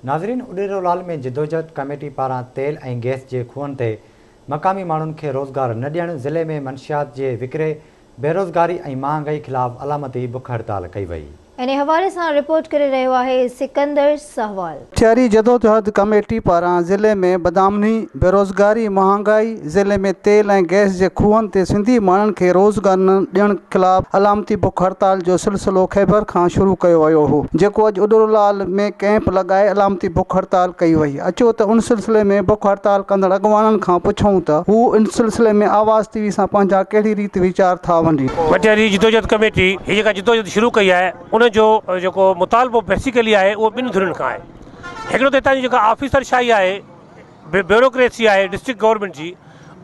नाज़रीन, उॾेरोलाल में जिदोजहद कमेटी पारां तेल ऐं गैस जे खूहनि ते मक़ामी माण्हुनि खे रोज़गार न ॾियणु, ज़िले में मंशियात जे विकिरे, बेरोज़गारी ऐं महांगाई ख़िलाफ़ अलामती बुख हड़ताल कई वई। इन हवाले से रिपोर्ट करे रहियो आहे सिकंदर सहवाल। शहरी जदोजहद कमेटी पारां ज़िले में बदामनी, बेरोज़गारी, महांगाई, ज़िले में तेल ऐं गैस जे खूहनि ते सिंधी माण्हुनि खे रोज़गार न ॾियण ख़िलाफ़ अलामती बुख हड़ताल जो सिलसिलो ख़ैबर खां शुरू कयो वियो हो, जेको अॼु उॾेरोलाल में कैंप लॻाए अलामती बुख हड़ताल कई वई। अचो त उन सिलसिले में बुख हड़ताल कंदड़ अॻवाननि खां पुछूं त हू इन सिलसिले में आवाज़ टीवी सां पंहिंजा कहिड़ी रीति वीचार था वंडी। मटियारी जिदोजहद कमेटी हीअ जेका जिदोजहद शुरू कई आहे उन जो जेको मुतालबो बेसिकली आहे उहो ॿिनि धुरियुनि खां आहे। हिकिड़ो त हितां जी जेका ऑफिसर शाही आहे, ब्यूरोक्रेसी आहे डिस्ट्रिक्ट गवर्नमेंट जी,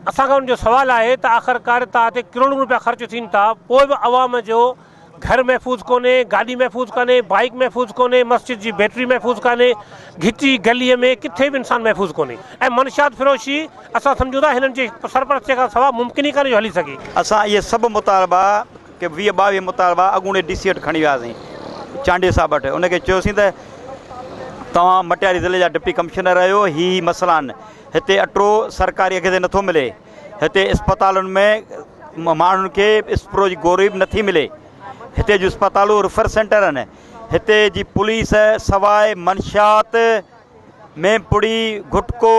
असांखां उनजो सुवालु आहे त आख़िरकार तव्हां ते करोड़ों रुपया ख़र्च थियनि था, पोइ बि अवाम जो घर महफ़ूज़ कोन्हे, गाॾी महफ़ूज़ कोन्हे, बाइक महफ़ूज़ कोन्हे, मस्जिद जी बैटरी महफ़ूज़ कोन्हे, घिटी गलीअ में किथे बि इंसानु महफ़ूज़ कोन्हे। ऐं मनशियात फिरोशी असां सम्झूं था हिननि जे सरपरस्तीअ खां सवाइ मुमकिन ई कान्हे जो हली सघे। असां इहे सभु मुतालबा के 20-22 मुतालबा अॻूणे DC वटि खणी वियासीं, चांडे साहब वटि। उनखे चयोसीं त तव्हां मटियारी ज़िले जा डिप्टी कमिश्नर आहियो, ही मसइला आहिनि, हिते अटो सरकारी अघ ते नथो मिले, हिते इस्पतालुनि में माण्हुनि खे स्प्रो जी गोरी बि नथी मिले, हिते जूं इस्पतालूं रिफर सेंटर आहिनि, हिते जी पुलिस सवाइ मंशियात में पुड़ी गुटको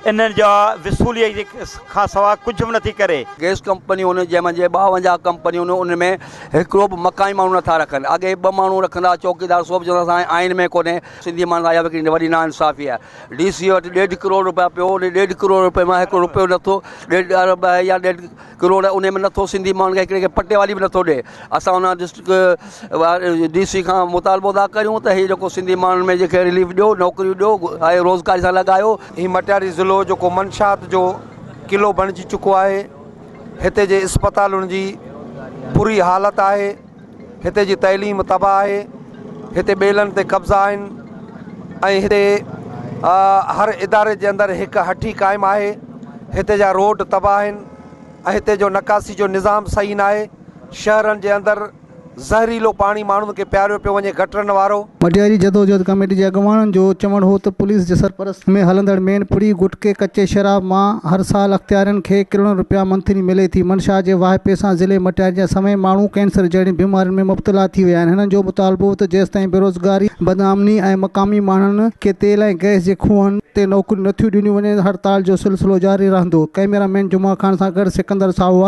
इन्हनि जा वसूलीअ खां सवाइ कुझु बि नथी करे। गैस कंपनियूं आहिनि जंहिंमें जे 52 कंपनियूं आहिनि, उन में हिकिड़ो बि मकानी माण्हू नथा रखनि। अॻे 2 माण्हू रखंदा, चौकीदार सोप जो असां आइन में कोन्हे। सिंधी माण्हू आया हिकिड़ी वॾी नाइंसाफ़ी आहे। DC वटि 1.5 करोड़ रुपया पियो, उन 1.5 करोड़ रुपए मां 1 रुपयो नथो, 1.5 अरब या 1.5 करोड़ उन में नथो सिंधी माण्हुनि खे हिकिड़े खे पटे वाली बि नथो ॾिए। असां उन डिस्ट्रिक्ट DC खां मुतालबो था करियूं त हीउ जेको सिंधी माण्हुनि में जेके रिलीफ ॾियो, नौकरियूं ॾियो, ऐं रोज़गारी सां लॻायो। ही मटियारी ज़िलो जेको मंशियात जो किलो बणिजी चुको आहे, हिते जे इस्पतालुनि जी बुरी हालत आहे, हिते जी तइलीम तबाह आहे, हिते ॿेलनि ते कब्ज़ा आहिनि, ऐं हिते हर इदारे जे अंदरि हिकु हठी क़ाइमु आहे, हिते जा रोड तबाह आहिनि, ऐं हिते जो नकासी जो निज़ाम सही न आहे। शहरनि जे अंदरि ज़हरीलो पाणी माण्हुनि खे पियारियो पियो वञे, गटरनि वारो। मटियारी जदोजहद कमेटी जे अॻवाननि जो चवणु हो त पुलिस जे सरपरस्त में हलंदड़ मेन पुड़ी गुटके कचे शराब मां हर साल अख़्तियारनि खे करोड़ों रुपया मंथली मिले थी। मंशा जे वाहिपे सां ज़िले मटियारी जा समय माण्हू कैंसर जहिड़ी बीमारियुनि में मुब्तला थी विया आहिनि। हिननि जो मुतालबो त जेसिताईं बेरोज़गारी, बदनामनी ऐं मक़ामी माण्हुनि खे तेल ऐं गैस जे खूहनि ते नौकरियूं नथियूं ॾिनियूं वञनि, हड़ताल जो सिलसिलो जारी रहंदो। कैमरामैन जुमा खान सां गॾु सिकंदर साहवाल।